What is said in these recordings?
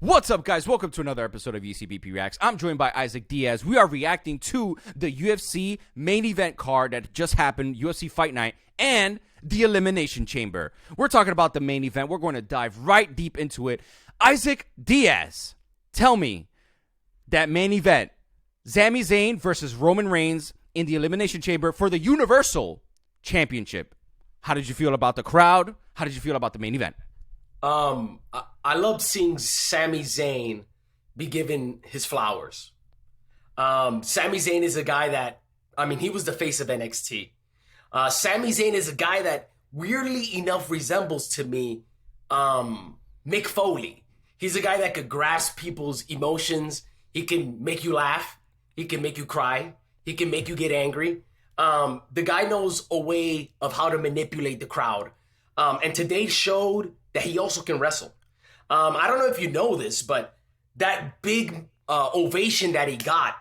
What's up, guys? Welcome to another episode of UCBP Reacts. I'm joined by Isaac Diaz. We are reacting to the UFC main event card that just happened, UFC Fight Night, and the Elimination Chamber. We're talking about the main event. We're going to dive right deep into it. Isaac Diaz, tell me that main event, Sami Zayn versus Roman Reigns in the Elimination Chamber for the Universal Championship. How did you feel about the crowd? How did you feel about the main event? I love seeing Sami Zayn be given his flowers. Sami Zayn is a guy that, he was the face of NXT. Sami Zayn is a guy that weirdly enough resembles to me, Mick Foley. He's a guy that could grasp people's emotions. He can make you laugh. He can make you cry. He can make you get angry. The guy knows a way of how to manipulate the crowd. And today showed that he also can wrestle. I don't know if you know this, but that big ovation that he got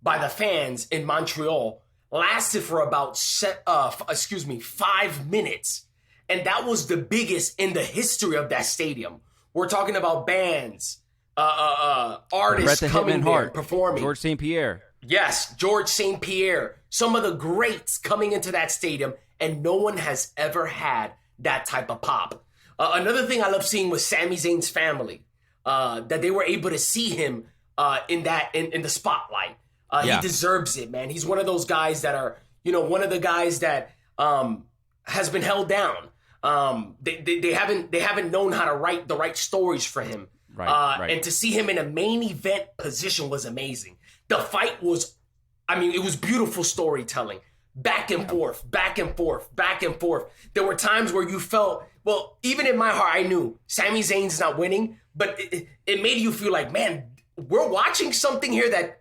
by the fans in Montreal lasted for about 5 minutes. And that was the biggest in the history of that stadium. We're talking about bands, artists coming there, performing. George St. Pierre. Yes, George St. Pierre. Some of the greats coming into that stadium, and no one has ever had that type of pop. Another thing I love seeing was Sami Zayn's family, that they were able to see him in the spotlight. He deserves it, man. He's one of those guys that are, one of the guys that has been held down. They haven't known how to write the right stories for him. Right. And to see him in a main event position was amazing. The fight was, it was beautiful storytelling. Back and forth, back and forth, back and forth. There were times where you felt, well, even in my heart, I knew Sami Zayn's not winning, but it made you feel like, man, we're watching something here that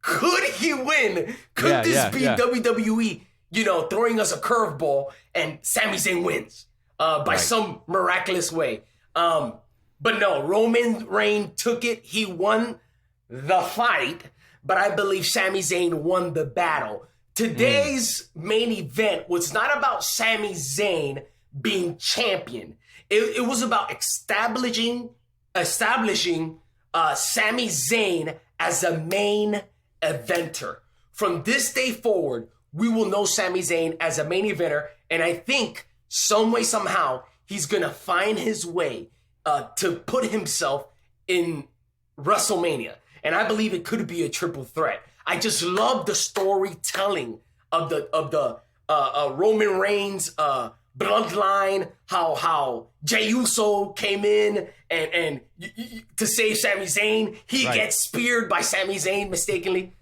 could he win? Could this be WWE, throwing us a curveball and Sami Zayn wins by some miraculous way? But no, Roman Reigns took it. He won the fight, but I believe Sami Zayn won the battle. Today's main event was not about Sami Zayn being champion. It was about establishing Sami Zayn as a main eventer. From this day forward, we will know Sami Zayn as a main eventer, and I think some way, somehow, he's going to find his way to put himself in WrestleMania. And I believe it could be a triple threat. I just love the storytelling of the Roman Reigns bloodline, how Jey Uso came in and to save Sami Zayn. He gets speared by Sami Zayn mistakenly.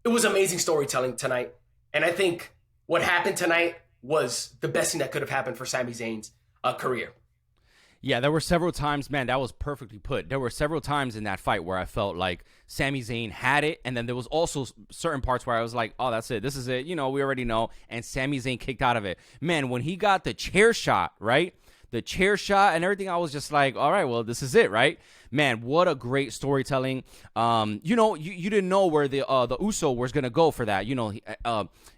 It was amazing storytelling tonight. And I think what happened tonight was the best thing that could have happened for Sami Zayn's career. Yeah, there were several times, man, that was perfectly put. There were several times in that fight where I felt like Sami Zayn had it, and then there was also certain parts where I was like, oh, that's it. This is it. We already know. And Sami Zayn kicked out of it. Man, when he got the chair shot, right? The chair shot and everything, I was just like, all right, well, this is it, right? Man, what a great storytelling. You didn't know where the Uso was going to go for that.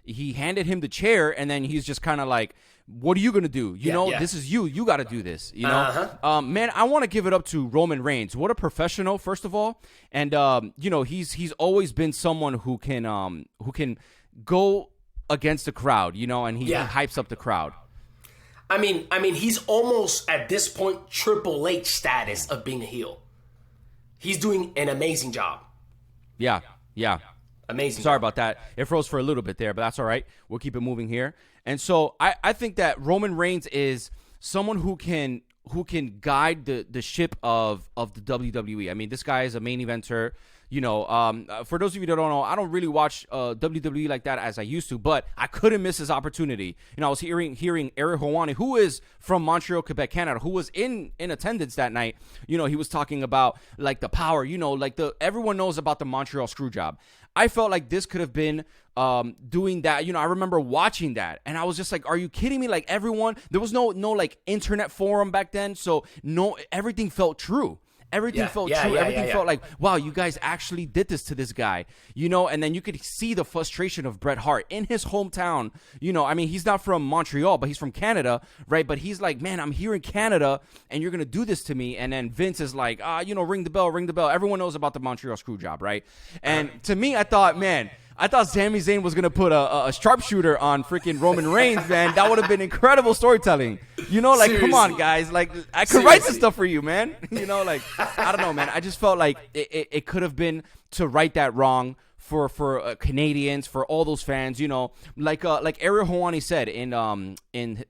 He handed him the chair, and then he's just kind of like, what are you going to do? This is you. You got to do this, Man, I want to give it up to Roman Reigns. What a professional, first of all. And, he's always been someone who can go against the crowd, and he hypes up the crowd. He's almost at this point Triple H status of being a heel. He's doing an amazing job. Yeah. Amazing. Sorry about that. It froze for a little bit there, but that's all right. We'll keep it moving here. And so I think that Roman Reigns is someone who can guide the ship of the WWE. This guy is a main eventer. For those of you that don't know, I don't really watch WWE like that as I used to, but I couldn't miss his opportunity. I was hearing Eric Hawani, who is from Montreal, Quebec, Canada, who was in attendance that night. He was talking about like the power, everyone knows about the Montreal screw job. I felt like this could have been doing that. I remember watching that and I was just like, are you kidding me? Like everyone, there was no like internet forum back then. So everything felt true. Everything felt yeah, true. yeah, Everything yeah, felt like, wow, you guys actually did this to this guy, and then you could see the frustration of Bret Hart in his hometown. I mean, he's not from Montreal, but he's from Canada, right? But he's like, man, I'm here in Canada and you're going to do this to me. And then Vince is like, ring the bell, ring the bell. Everyone knows about the Montreal screw job, right? And to me, I thought Sami Zayn was going to put a sharpshooter on freaking Roman Reigns, man. That would have been incredible storytelling. Seriously. Come on, guys. Like, I could write this stuff for you, man. I don't know, man. I just felt like it could have been to right that wrong for Canadians, for all those fans, like Ariel Helwani said in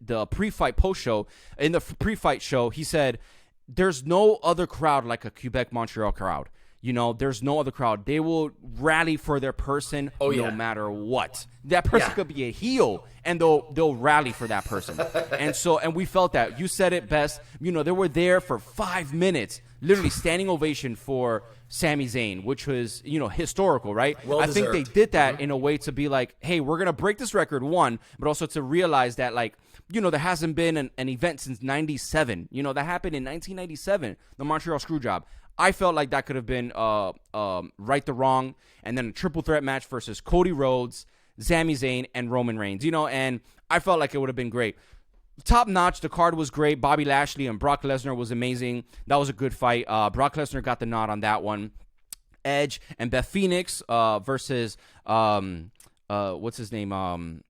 the pre-fight post show, in the pre-fight show, he said, there's no other crowd like a Quebec Montreal crowd. There's no other crowd. They will rally for their person no matter what. That person could be a heel, and they'll rally for that person. And we felt that. You said it best. They were there for 5 minutes, literally standing ovation for Sami Zayn, which was, historical, right? Well I think deserved. they did that in a way to be like, hey, we're going to break this record, one, but also to realize that, like, there hasn't been an event since 97. That happened in 1997, the Montreal Screwjob. I felt like that could have been right the wrong, and then a triple threat match versus Cody Rhodes, Sami Zayn, and Roman Reigns. And I felt like it would have been great. Top notch. The card was great. Bobby Lashley and Brock Lesnar was amazing. That was a good fight. Brock Lesnar got the nod on that one. Edge and Beth Phoenix versus what's his name? Finn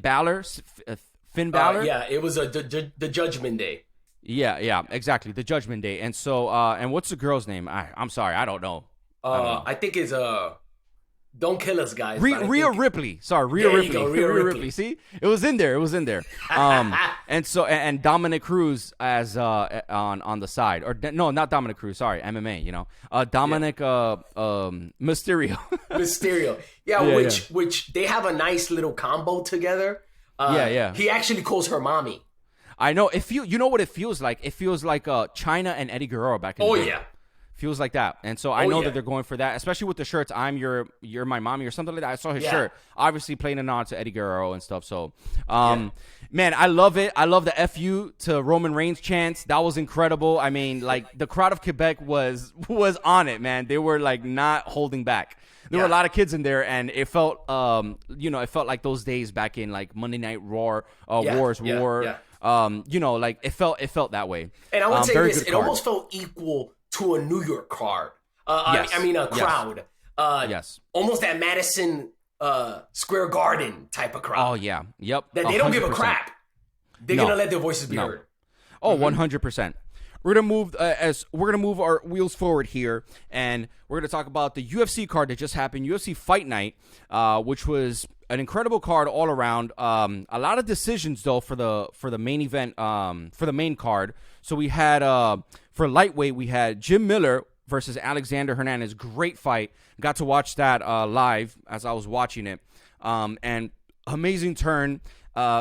Balor. Finn Balor. It was the Judgment Day. Yeah, exactly. The Judgment Day. And so, and what's the girl's name? I'm sorry, I don't know. I think it's Don't Kill Us, guys. Rhea Ripley. Sorry, Rhea Ripley. You go, Rhea Ripley. See, it was in there. And so, and Dominic Cruz as on the side, or no, not Dominic Cruz. Sorry, MMA. Dominic Mysterio. Mysterio. Which they have a nice little combo together. He actually calls her mommy. I know. You know what it feels like? It feels like China and Eddie Guerrero back in the day. Feels like that. And so I know that they're going for that, especially with the shirts. You're my mommy or something like that. I saw his shirt, obviously playing a nod to Eddie Guerrero and stuff. So, man, I love it. I love the FU to Roman Reigns chants. That was incredible. I mean, like, the crowd of Quebec was on it, man. They were like not holding back. There were a lot of kids in there, and it felt, it felt like those days back in like Monday Night Raw, Wars. Like it felt that way. And I would say this, it almost felt equal to a New York card. A crowd. Almost that Madison Square Garden type of crowd. Oh yeah, yep. That they don't give a crap. They're gonna let their voices be heard. Oh, 100%. We're gonna move our wheels forward here, and we're gonna talk about the UFC card that just happened, UFC Fight Night, which was an incredible card all around. A lot of decisions though for the main event, for the main card. So we had for lightweight, we had Jim Miller versus Alexander Hernandez. Great fight. Got to watch that live as I was watching it, and amazing turn.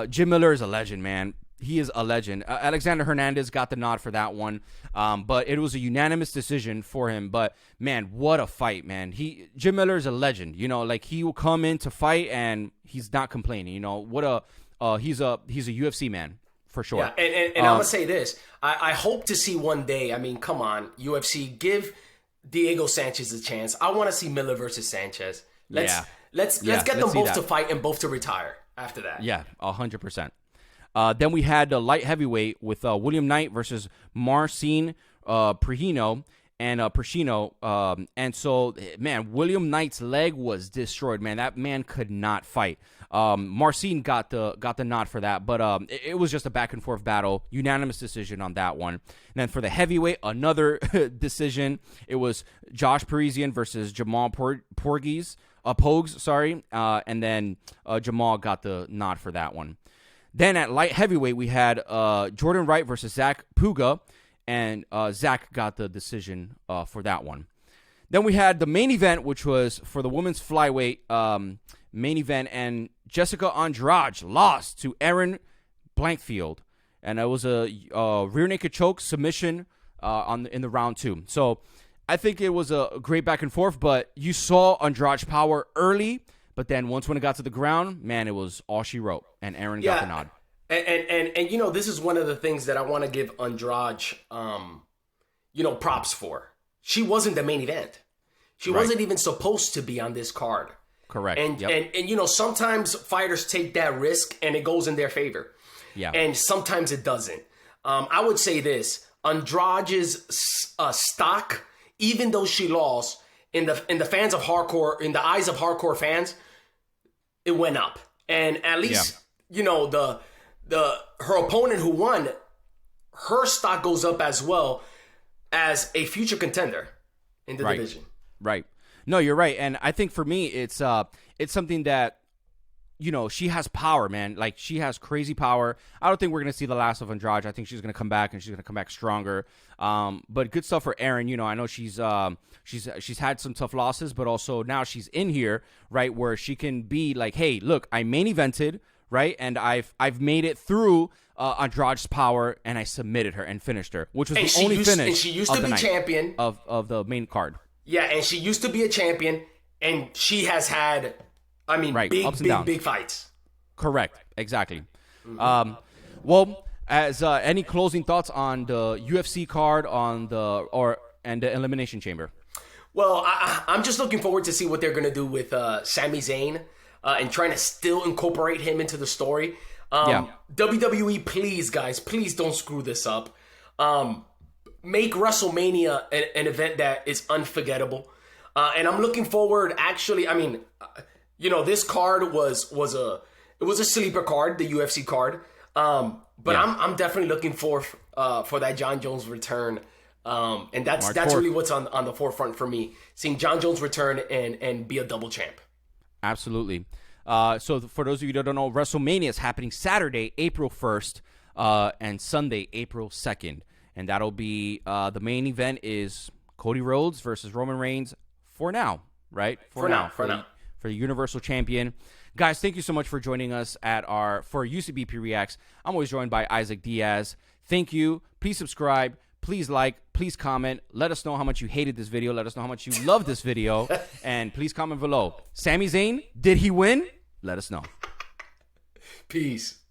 Jim Miller is a legend, man. He is a legend. Alexander Hernandez got the nod for that one, but it was a unanimous decision for him. But man, what a fight, man! Jim Miller is a legend. Like, he will come in to fight and he's not complaining. He's a UFC man for sure. Yeah, and I'm gonna say this: I hope to see one day. I mean, come on, UFC, give Diego Sanchez a chance. I want to see Miller versus Sanchez. Let's get them both to fight and both to retire after that. Yeah, 100%. Then we had the light heavyweight with William Knight versus Marcin Prihino and Prishino. And so, man, William Knight's leg was destroyed, man. That man could not fight. Marcin got the nod for that, but it was just a back and forth battle. Unanimous decision on that one. And then for the heavyweight, another decision. It was Josh Parisian versus Jamal Pogues, and then Jamal got the nod for that one. Then at light heavyweight, we had Jordan Wright versus Zach Puga, and Zach got the decision for that one. Then we had the main event, which was for the women's flyweight main event, and Jessica Andrade lost to Erin Blankfield, and it was a rear naked choke submission in the round 2. So I think it was a great back and forth, but you saw Andrade's power early. But then when it got to the ground, man, it was all she wrote, and Aaron got the nod. And you know, this is one of the things that I want to give Andrade, you know, props for. She wasn't the main event. She wasn't even supposed to be on this card. Correct. And you know, sometimes fighters take that risk and it goes in their favor. Yeah. And sometimes it doesn't. I would say this: Andrade's stock, even though she lost, in the fans of hardcore, in the eyes of hardcore fans, it went up. And at least you know her opponent who won, her stock goes up as well as a future contender in the division. Right. No, you're right. And I think for me, it's something that, you know, she has power, man. Like, she has crazy power. I don't think we're going to see the last of Andrade. I think she's going to come back, and she's going to come back stronger. But good stuff for Erin. You know, I know she's had some tough losses, but also now she's in here, right, where she can be like, hey, look, I main evented, right, and I've made it through Andrade's power, and I submitted her and finished her, which was the only finish. And she used to be champion of the main card. Yeah, and she used to be a champion, and she has had, I mean, big fights. Correct. Exactly. Well, as any closing thoughts on the UFC card and the Elimination Chamber? Well, I'm just looking forward to see what they're going to do with Sami Zayn and trying to still incorporate him into the story. WWE, please, guys, please don't screw this up. Make WrestleMania an event that is unforgettable. And I'm looking forward, actually, I mean, you know, this card was a sleeper card, the UFC card. But I'm definitely looking for that Jon Jones return. And that's really what's on the forefront for me, seeing Jon Jones return and be a double champ. Absolutely. So for those of you that don't know, WrestleMania is happening Saturday, April 1st, and Sunday, April 2nd. And that'll be the main event is Cody Rhodes versus Roman Reigns for now, right? For now. For the Universal Champion. Guys, thank you so much for joining us for UCBP Reacts. I'm always joined by Isaac Diaz. Thank you. Please subscribe. Please like. Please comment. Let us know how much you hated this video. Let us know how much you loved this video. And please comment below. Sami Zayn, did he win? Let us know. Peace.